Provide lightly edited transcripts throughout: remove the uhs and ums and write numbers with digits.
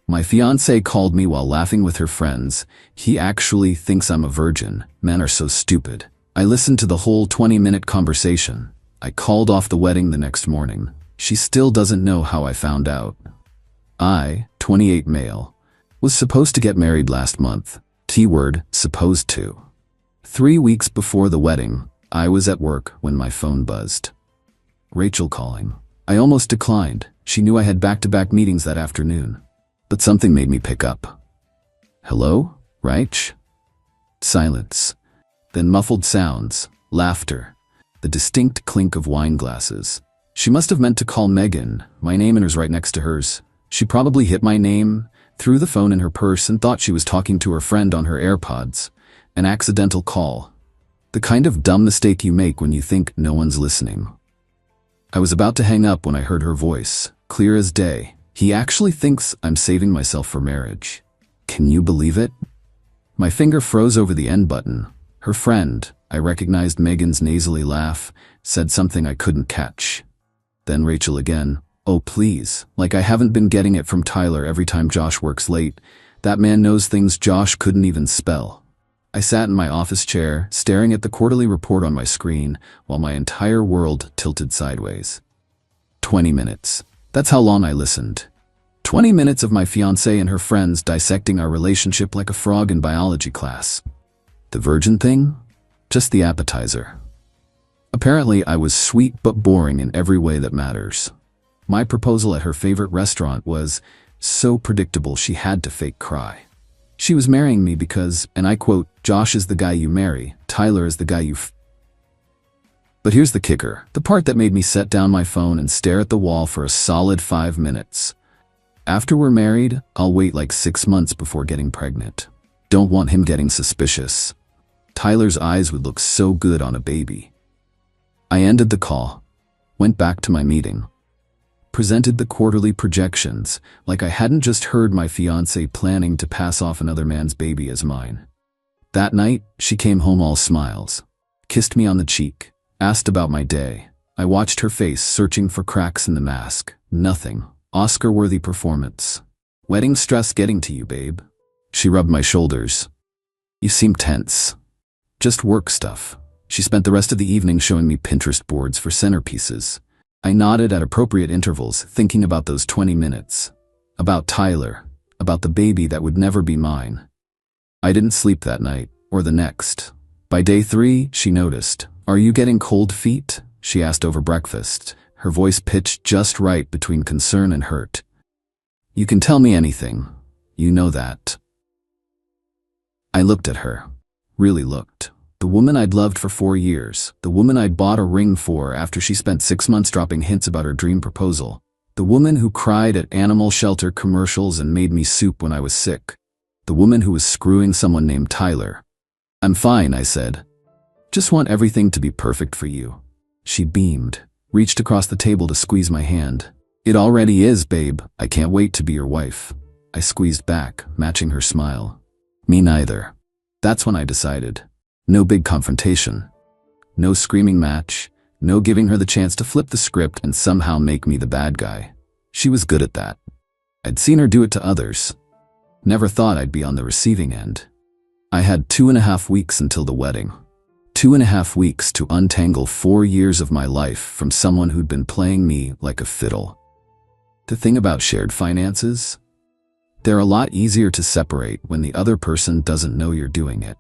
My fiancé called me while laughing with her friends. He actually thinks I'm a virgin. Men are so stupid. I listened to the whole 20-minute conversation. I called off the wedding the next morning. She still doesn't know how I found out. I, 28 male, was supposed to get married last month. T-word, supposed to. 3 weeks before the wedding, I was at work when my phone buzzed. Rachel calling. I almost declined. She knew I had back-to-back meetings that afternoon. But something made me pick up. Hello, Rach? Silence. Then muffled sounds, laughter, the distinct clink of wine glasses. She must have meant to call Megan. My name was right next to hers. She probably hit my name, threw the phone in her purse, and thought she was talking to her friend on her AirPods. An accidental call. The kind of dumb mistake you make when you think no one's listening. I was about to hang up when I heard her voice, clear as day. He actually thinks I'm saving myself for marriage. Can you believe it? My finger froze over the end button. Her friend, I recognized Megan's nasally laugh, said something I couldn't catch. Then Rachel again. Oh please, like I haven't been getting it from Tyler every time Josh works late. That man knows things Josh couldn't even spell. I sat in my office chair, staring at the quarterly report on my screen, while my entire world tilted sideways. 20 minutes. That's how long I listened. 20 minutes of my fiancée and her friends dissecting our relationship like a frog in biology class. The virgin thing? Just the appetizer. Apparently, I was sweet but boring in every way that matters. My proposal at her favorite restaurant was so predictable she had to fake cry. She was marrying me because, and I quote, Josh is the guy you marry, Tyler is the guy you But here's the kicker, the part that made me set down my phone and stare at the wall for a solid 5 minutes. After we're married, I'll wait like 6 months before getting pregnant. Don't want him getting suspicious. Tyler's eyes would look so good on a baby. I ended the call, went back to my meeting, presented the quarterly projections like I hadn't just heard my fiancé planning to pass off another man's baby as mine. That night, she came home all smiles, kissed me on the cheek, asked about my day. I watched her face searching for cracks in the mask. Nothing. Oscar-worthy performance. Wedding stress getting to you, babe. She rubbed my shoulders. You seem tense. Just work stuff. She spent the rest of the evening showing me Pinterest boards for centerpieces. I nodded at appropriate intervals, thinking about those 20 minutes. About Tyler. About the baby that would never be mine. I didn't sleep that night, or the next. By day 3, she noticed. Are you getting cold feet? She asked over breakfast, her voice pitched just right between concern and hurt. You can tell me anything. You know that. I looked at her. Really looked. The woman I'd loved for 4 years. The woman I'd bought a ring for after she spent 6 months dropping hints about her dream proposal. The woman who cried at animal shelter commercials and made me soup when I was sick. The woman who was screwing someone named Tyler. I'm fine, I said. Just want everything to be perfect for you. She beamed, reached across the table to squeeze my hand. It already is, babe. I can't wait to be your wife. I squeezed back, matching her smile. Me neither. That's when I decided. No big confrontation. No screaming match. No giving her the chance to flip the script and somehow make me the bad guy. She was good at that. I'd seen her do it to others. Never thought I'd be on the receiving end. I had 2.5 weeks until the wedding. 2.5 weeks to untangle 4 years of my life from someone who'd been playing me like a fiddle. The thing about shared finances? They're a lot easier to separate when the other person doesn't know you're doing it.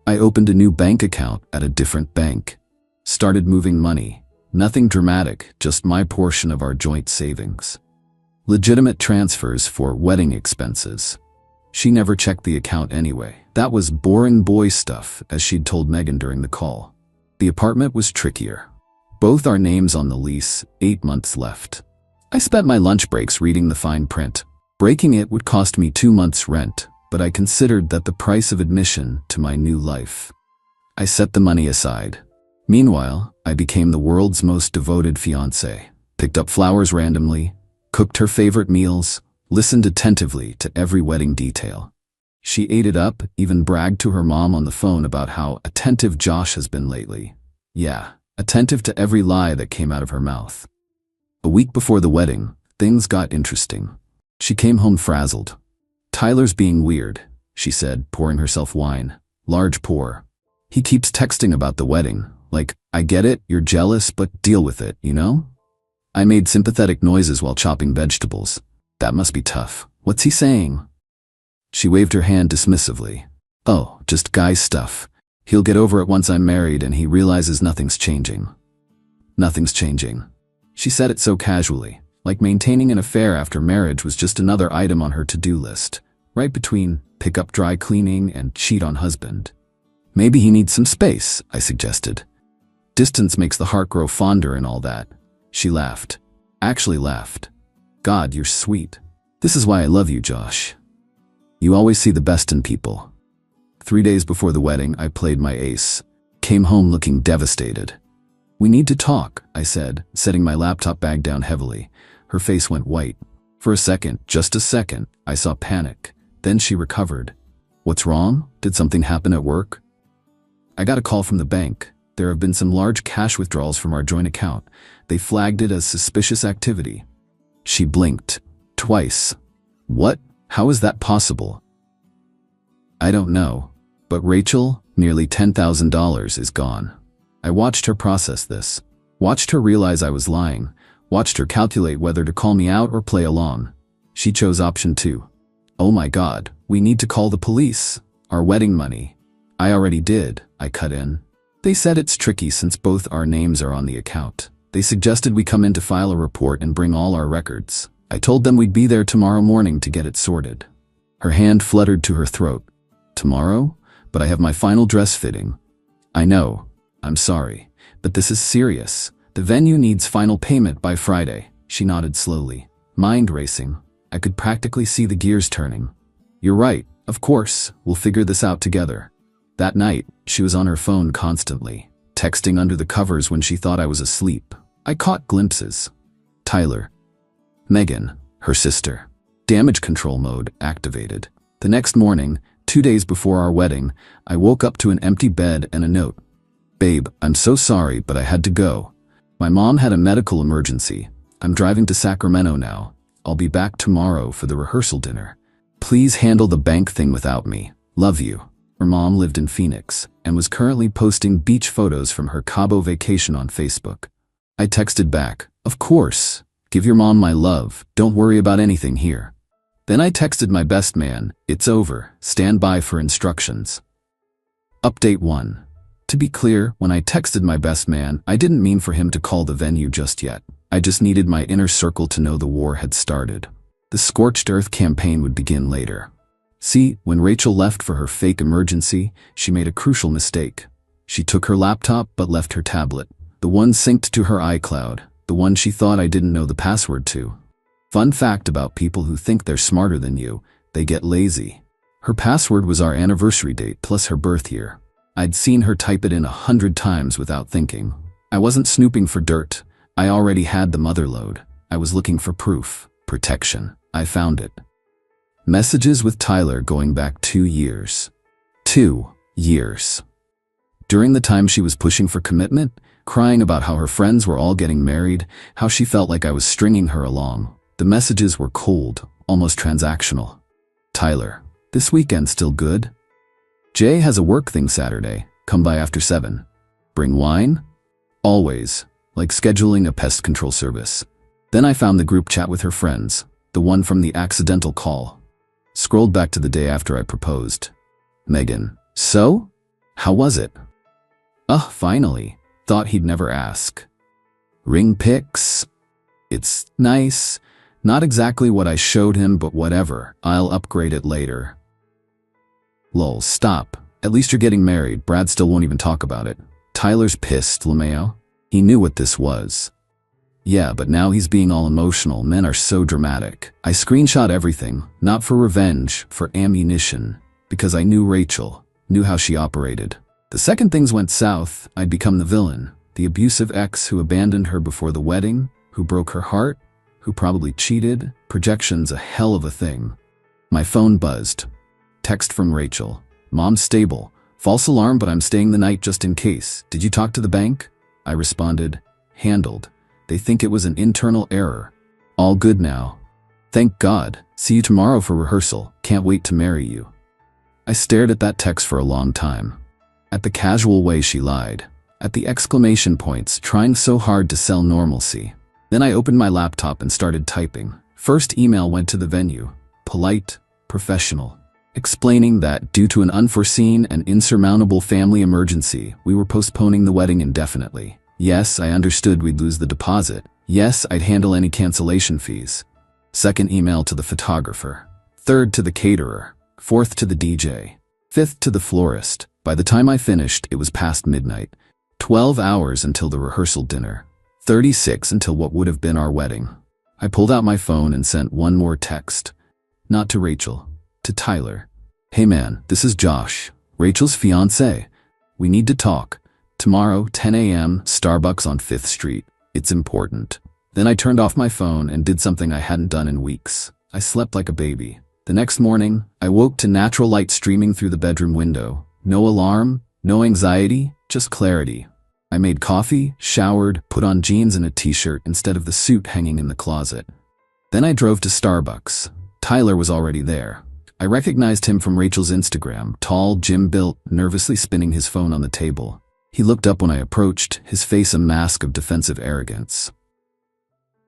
I opened a new bank account at a different bank. Started moving money. Nothing dramatic, just my portion of our joint savings. Legitimate transfers for wedding expenses. She never checked the account anyway. That was boring boy stuff, as she'd told Megan during the call. The apartment was trickier. Both our names on the lease, 8 months left. I spent my lunch breaks reading the fine print. Breaking it would cost me 2 months' rent, but I considered that the price of admission to my new life. I set the money aside. Meanwhile, I became the world's most devoted fiancé. Picked up flowers randomly, cooked her favorite meals, listened attentively to every wedding detail. She ate it up, even bragged to her mom on the phone about how attentive Josh has been lately. Yeah, attentive to every lie that came out of her mouth. A week before the wedding, things got interesting. She came home frazzled. "Tyler's being weird," she said, pouring herself wine. Large pour. "He keeps texting about the wedding. Like, I get it, you're jealous, but deal with it, you know?" I made sympathetic noises while chopping vegetables. "That must be tough. What's he saying?" She waved her hand dismissively. "Oh, just guy stuff. He'll get over it once I'm married and he realizes nothing's changing." Nothing's changing. She said it so casually, like maintaining an affair after marriage was just another item on her to-do list, right between pick up dry cleaning and cheat on husband. "Maybe he needs some space," I suggested. "Distance makes the heart grow fonder and all that." She laughed. Actually laughed. "God, you're sweet. This is why I love you, Josh. You always see the best in people." 3 days before the wedding, I played my ace. Came home looking devastated. "We need to talk," I said, setting my laptop bag down heavily. Her face went white. For a second, just a second, I saw panic. Then she recovered. "What's wrong? Did something happen at work?" "I got a call from the bank. There have been some large cash withdrawals from our joint account. They flagged it as suspicious activity." She blinked. Twice. "What? How is that possible?" "I don't know. But Rachel, nearly $10,000 is gone." I watched her process this. Watched her realize I was lying. Watched her calculate whether to call me out or play along. She chose option 2. "Oh my God, we need to call the police. Our wedding money." "I already did," I cut in. "They said it's tricky since both our names are on the account. They suggested we come in to file a report and bring all our records. I told them we'd be there tomorrow morning to get it sorted." Her hand fluttered to her throat. "Tomorrow? But I have my final dress fitting." "I know. I'm sorry. But this is serious. The venue needs final payment by Friday." She nodded slowly. Mind racing. I could practically see the gears turning. "You're right. Of course. We'll figure this out together." That night, she was on her phone constantly, texting under the covers when she thought I was asleep. I caught glimpses. Tyler. Megan, her sister. Damage control mode activated. The next morning, 2 days before our wedding, I woke up to an empty bed and a note. "Babe, I'm so sorry, but I had to go. My mom had a medical emergency. I'm driving to Sacramento now. I'll be back tomorrow for the rehearsal dinner. Please handle the bank thing without me. Love you." Her mom lived in Phoenix and was currently posting beach photos from her Cabo vacation on Facebook. I texted back, "Of course. Give your mom my love. Don't worry about anything here." Then I texted my best man, "It's over. Stand by for instructions." Update 1. To be clear, when I texted my best man, I didn't mean for him to call the venue just yet. I just needed my inner circle to know the war had started. The scorched earth campaign would begin later. See, when Rachel left for her fake emergency, she made a crucial mistake. She took her laptop but left her tablet. The one synced to her iCloud, the one she thought I didn't know the password to. Fun fact about people who think they're smarter than you, they get lazy. Her password was our anniversary date plus her birth year. I'd seen her type it in 100 times without thinking. I wasn't snooping for dirt. I already had the motherlode. I was looking for proof, protection. I found it. Messages with Tyler going back 2 years. 2 years. During the time she was pushing for commitment, crying about how her friends were all getting married, how she felt like I was stringing her along. The messages were cold, almost transactional. "Tyler, this weekend still good? Jay has a work thing Saturday. Come by after 7. Bring wine?" Always, like scheduling a pest control service. Then I found the group chat with her friends, the one from the accidental call. Scrolled back to the day after I proposed. Megan, "So? How was it?" Finally. Thought he'd never ask. "Ring pics?" "It's nice. Not exactly what I showed him, but whatever. I'll upgrade it later." Lol, stop. At least you're getting married. Brad still won't even talk about it. Tyler's pissed, LeMayo. He knew what this was. Yeah, but now he's being all emotional. Men are so dramatic. I screenshot everything, not for revenge, for ammunition. Because I knew Rachel, knew how she operated. The second things went south, I'd become the villain. The abusive ex who abandoned her before the wedding, who broke her heart, who probably cheated. Projection's a hell of a thing. My phone buzzed. Text from Rachel. "Mom's stable. False alarm, but I'm staying the night just in case. Did you talk to the bank?" I responded, "Handled. They think it was an internal error. All good now." Thank God. See you tomorrow for rehearsal. Can't wait to marry you. I stared at that text for a long time. At the casual way she lied. At the exclamation points, trying so hard to sell normalcy. Then I opened my laptop and started typing. First email went to the venue. Polite, professional. Explaining that, due to an unforeseen and insurmountable family emergency, we were postponing the wedding indefinitely. Yes, I understood we'd lose the deposit. Yes, I'd handle any cancellation fees. Second email to the photographer. Third to the caterer. Fourth to the DJ. Fifth to the florist. By the time I finished, it was past midnight. 12 hours until the rehearsal dinner. 36 until what would have been our wedding. I pulled out my phone and sent one more text. Not to Rachel. To Tyler. Hey man, this is Josh, Rachel's fiancé. We need to talk. Tomorrow, 10 a.m., Starbucks on 5th Street. It's important. Then I turned off my phone and did something I hadn't done in weeks. I slept like a baby. The next morning, I woke to natural light streaming through the bedroom window. No alarm, no anxiety, just clarity. I made coffee, showered, put on jeans and a t-shirt instead of the suit hanging in the closet. Then I drove to Starbucks. Tyler was already there. I recognized him from Rachel's Instagram, tall, gym-built, nervously spinning his phone on the table. He looked up when I approached, his face a mask of defensive arrogance.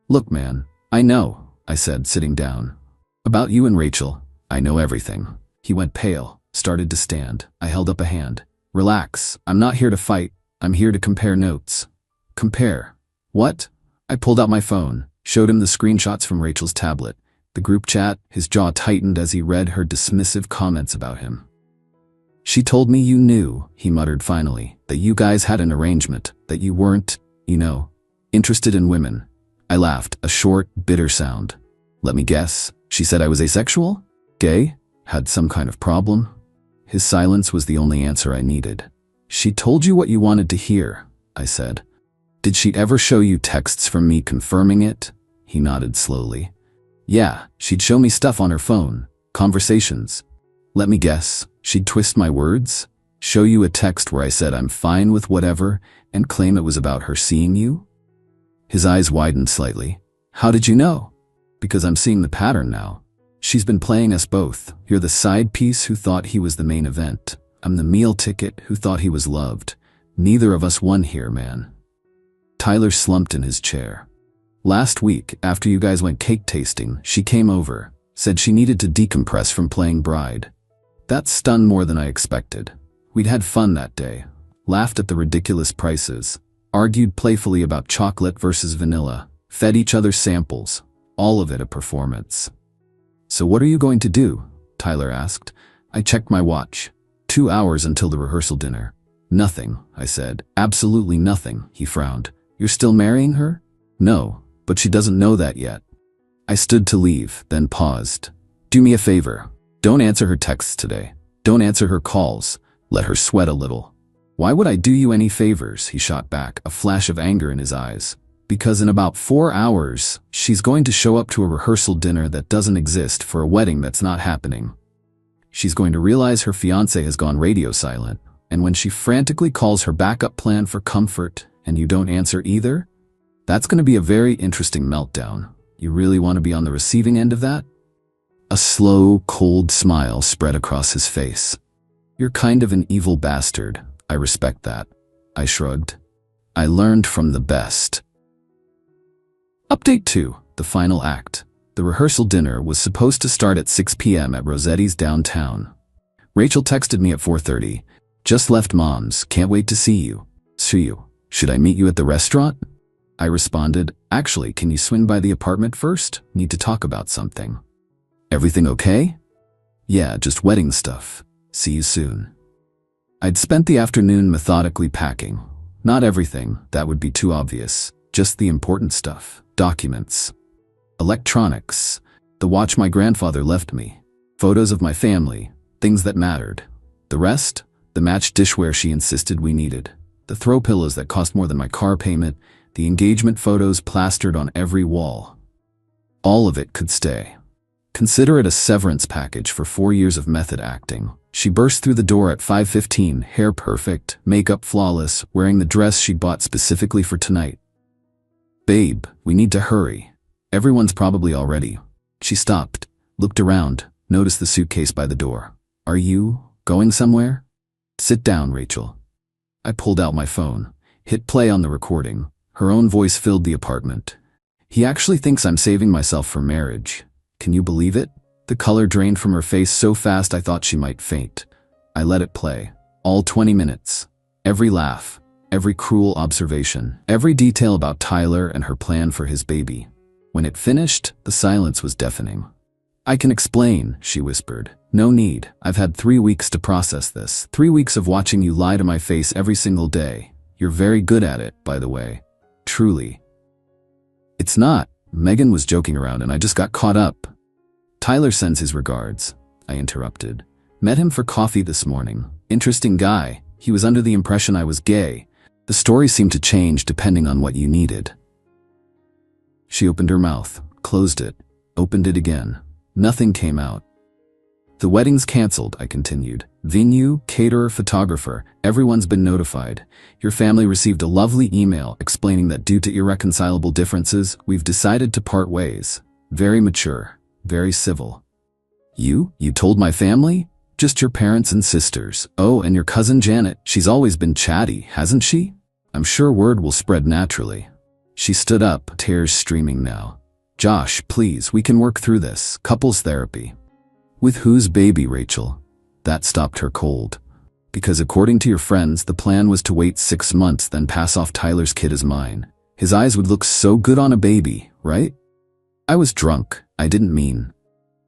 Look, man, I know, I said, sitting down. About you and Rachel, I know everything. He went pale, started to stand. I held up a hand. Relax, I'm not here to fight. I'm here to compare notes. Compare? What? I pulled out my phone, showed him the screenshots from Rachel's tablet. The group chat, his jaw tightened as he read her dismissive comments about him. She told me you knew, he muttered finally, that you guys had an arrangement, that you weren't, interested in women. I laughed, a short, bitter sound. Let me guess, she said I was asexual? Gay? Had some kind of problem? His silence was the only answer I needed. She told you what you wanted to hear, I said. Did she ever show you texts from me confirming it? He nodded slowly. Yeah, she'd show me stuff on her phone, conversations. Let me guess, she'd twist my words, show you a text where I said I'm fine with whatever, and claim it was about her seeing you? His eyes widened slightly. How did you know? Because I'm seeing the pattern now. She's been playing us both. You're the side piece who thought he was the main event. I'm the meal ticket who thought he was loved. Neither of us won here, man. Tyler slumped in his chair. Last week, after you guys went cake tasting, she came over, said she needed to decompress from playing bride. That stunned more than I expected. We'd had fun that day, laughed at the ridiculous prices, argued playfully about chocolate versus vanilla, fed each other samples, all of it a performance. So what are you going to do? Tyler asked. I checked my watch. 2 hours until the rehearsal dinner. Nothing, I said. Absolutely nothing, he frowned. You're still marrying her? No. But she doesn't know that yet. I stood to leave, then paused. Do me a favor. Don't answer her texts today. Don't answer her calls. Let her sweat a little. Why would I do you any favors? He shot back, a flash of anger in his eyes. Because in about 4 hours, she's going to show up to a rehearsal dinner that doesn't exist for a wedding that's not happening. She's going to realize her fiancé has gone radio silent, and when she frantically calls her backup plan for comfort and you don't answer either, that's going to be a very interesting meltdown. You really want to be on the receiving end of that? A slow, cold smile spread across his face. You're kind of an evil bastard. I respect that. I shrugged. I learned from the best. Update 2, the final act. The rehearsal dinner was supposed to start at 6 p.m. at Rosetti's downtown. Rachel texted me at 4:30. Just left Mom's. Can't wait to see you. See you. Should I meet you at the restaurant? I responded, actually, can you swing by the apartment first? Need to talk about something. Everything okay? Yeah, just wedding stuff. See you soon. I'd spent the afternoon methodically packing. Not everything, that would be too obvious. Just the important stuff. Documents. Electronics. The watch my grandfather left me. Photos of my family. Things that mattered. The rest? The matched dishware she insisted we needed. The throw pillows that cost more than my car payment. The engagement photos plastered on every wall. All of it could stay. Consider it a severance package for 4 years of method acting. She burst through the door at 5:15, hair perfect, makeup flawless, wearing the dress she'd bought specifically for tonight. Babe, we need to hurry. Everyone's probably all ready. She stopped, looked around, noticed the suitcase by the door. Are you going somewhere? Sit down, Rachel. I pulled out my phone, hit play on the recording. Her own voice filled the apartment. He actually thinks I'm saving myself for marriage. Can you believe it? The color drained from her face so fast I thought she might faint. I let it play. All 20 minutes. Every laugh, every cruel observation, every detail about Tyler and her plan for his baby. When it finished, the silence was deafening. I can explain, she whispered. No need. I've had 3 weeks to process this. 3 weeks of watching you lie to my face every single day. You're very good at it, by the way. Truly. It's not. Megan was joking around and I just got caught up. Tyler sends his regards, I interrupted. Met him for coffee this morning. Interesting guy. He was under the impression I was gay. The story seemed to change depending on what you needed. She opened her mouth, closed it, opened it again. Nothing came out. The wedding's canceled, I continued. Venue, caterer, photographer, everyone's been notified. Your family received a lovely email explaining that due to irreconcilable differences, we've decided to part ways. Very mature, very civil. You told my family? Just your parents and sisters. Oh, and your cousin Janet, she's always been chatty, hasn't she? I'm sure word will spread naturally. She stood up, tears streaming now. Josh, please, we can work through this. Couples therapy. With whose baby, Rachel? That stopped her cold. Because according to your friends, the plan was to wait 6 months, then pass off Tyler's kid as mine. His eyes would look so good on a baby, right? I was drunk. I didn't mean.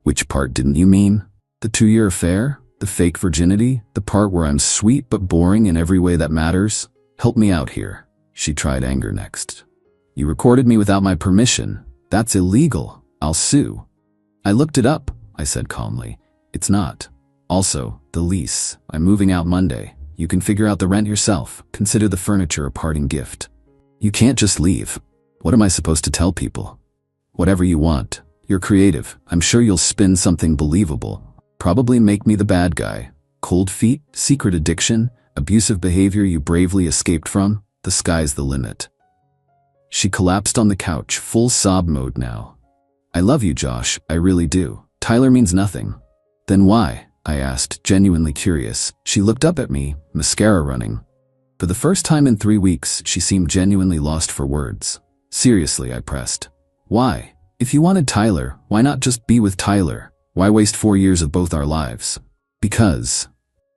Which part didn't you mean? The 2-year affair? The fake virginity? The part where I'm sweet but boring in every way that matters? Help me out here. She tried anger next. You recorded me without my permission. That's illegal. I'll sue. I looked it up, I said calmly. It's not. Also, the lease. I'm moving out Monday. You can figure out the rent yourself. Consider the furniture a parting gift. You can't just leave. What am I supposed to tell people? Whatever you want. You're creative. I'm sure you'll spin something believable. Probably make me the bad guy. Cold feet, secret addiction, abusive behavior you bravely escaped from. The sky's the limit. She collapsed on the couch, full sob mode now. I love you, Josh. I really do. Tyler means nothing. Then why? I asked, genuinely curious. She looked up at me, mascara running. For the first time in 3 weeks, she seemed genuinely lost for words. Seriously, I pressed. Why? If you wanted Tyler, why not just be with Tyler? Why waste 4 years of both our lives? Because,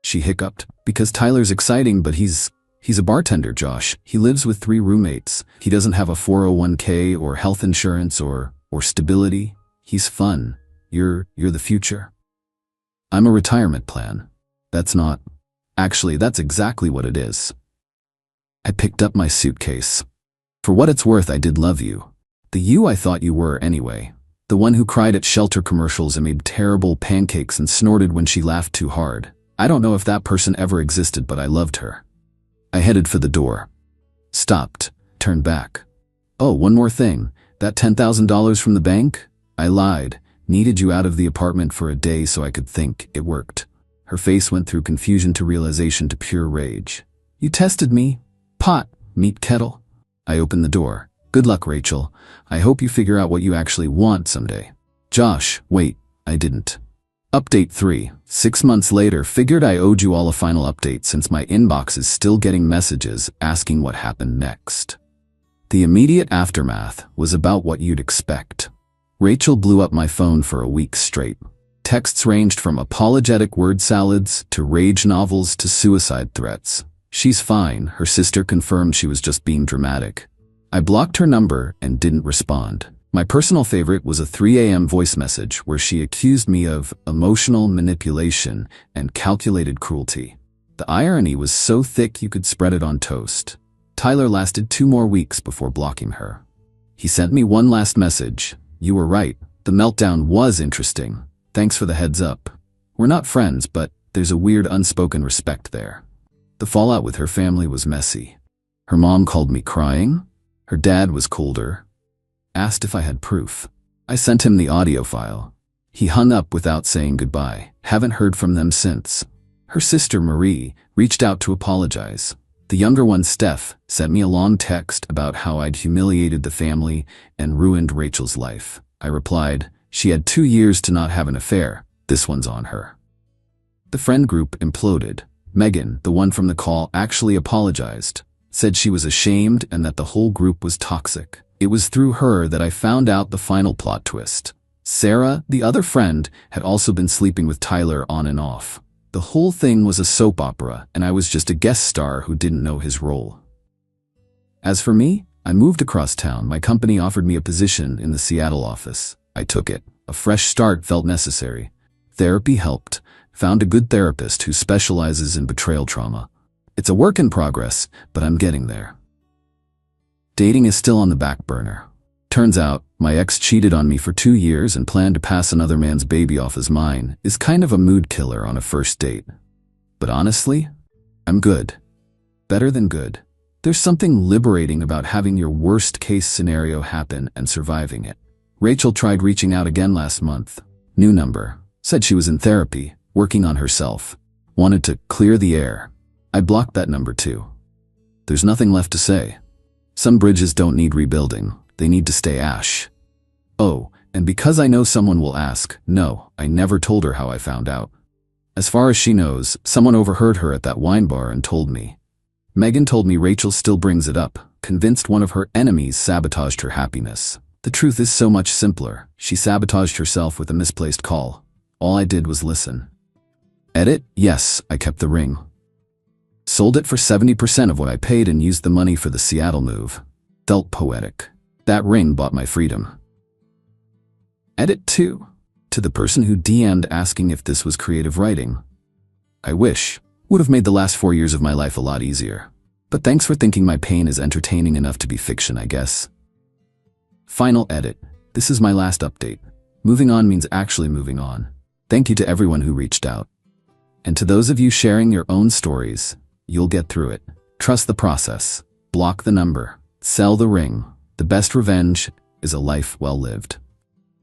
she hiccuped, because Tyler's exciting, but he's a bartender, Josh. He lives with 3 roommates. He doesn't have a 401k or health insurance or stability. He's fun. You're the future. I'm a retirement plan. That's not. Actually, that's exactly what it is. I picked up my suitcase. For what it's worth, I did love you. The you I thought you were anyway. The one who cried at shelter commercials and made terrible pancakes and snorted when she laughed too hard. I don't know if that person ever existed, but I loved her. I headed for the door. Stopped. Turned back. Oh, one more thing. That $10,000 from the bank? I lied. Needed you out of the apartment for a day so I could think. It worked. Her face went through confusion to realization to pure rage. You tested me. Pot. Meet kettle. I opened the door. Good luck, Rachel. I hope you figure out what you actually want someday. Josh, wait. I didn't. Update 3. 6 months later, figured I owed you all a final update since my inbox is still getting messages asking what happened next. The immediate aftermath was about what you'd expect. Rachel blew up my phone for a week straight. Texts ranged from apologetic word salads to rage novels to suicide threats. She's fine, her sister confirmed she was just being dramatic. I blocked her number and didn't respond. My personal favorite was a 3 a.m. voice message where she accused me of emotional manipulation and calculated cruelty. The irony was so thick you could spread it on toast. Tyler lasted 2 more weeks before blocking her. He sent me one last message. You were right. The meltdown was interesting. Thanks for the heads up. We're not friends, but there's a weird unspoken respect there. The fallout with her family was messy. Her mom called me crying. Her dad was colder. Asked if I had proof. I sent him the audio file. He hung up without saying goodbye. Haven't heard from them since. Her sister, Marie, reached out to apologize. The younger one, Steph, sent me a long text about how I'd humiliated the family and ruined Rachel's life. I replied, She had 2 years to not have an affair. This one's on her. The friend group imploded. Megan, the one from the call, actually apologized, said she was ashamed and that the whole group was toxic. It was through her that I found out the final plot twist. Sarah, the other friend, had also been sleeping with Tyler on and off. The whole thing was a soap opera, and I was just a guest star who didn't know his role. As for me, I moved across town. My company offered me a position in the Seattle office. I took it. A fresh start felt necessary. Therapy helped. Found a good therapist who specializes in betrayal trauma. It's a work in progress, but I'm getting there. Dating is still on the back burner. Turns out, my ex cheated on me for 2 years and planned to pass another man's baby off as mine is kind of a mood killer on a first date. But honestly, I'm good. Better than good. There's something liberating about having your worst-case scenario happen and surviving it. Rachel tried reaching out again last month. New number. Said she was in therapy, working on herself. Wanted to clear the air. I blocked that number too. There's nothing left to say. Some bridges don't need rebuilding. They need to stay ash. Oh, and because I know someone will ask, no, I never told her how I found out. As far as she knows, someone overheard her at that wine bar and told me. Megan told me Rachel still brings it up, convinced one of her enemies sabotaged her happiness. The truth is so much simpler. She sabotaged herself with a misplaced call. All I did was listen. Edit? Yes, I kept the ring. Sold it for 70% of what I paid and used the money for the Seattle move. Felt poetic. That ring bought my freedom. Edit 2. To the person who DM'd asking if this was creative writing. I wish. Would have made the last 4 years of my life a lot easier. But thanks for thinking my pain is entertaining enough to be fiction, I guess. Final edit. This is my last update. Moving on means actually moving on. Thank you to everyone who reached out. And to those of you sharing your own stories, you'll get through it. Trust the process. Block the number. Sell the ring. The best revenge is a life well lived.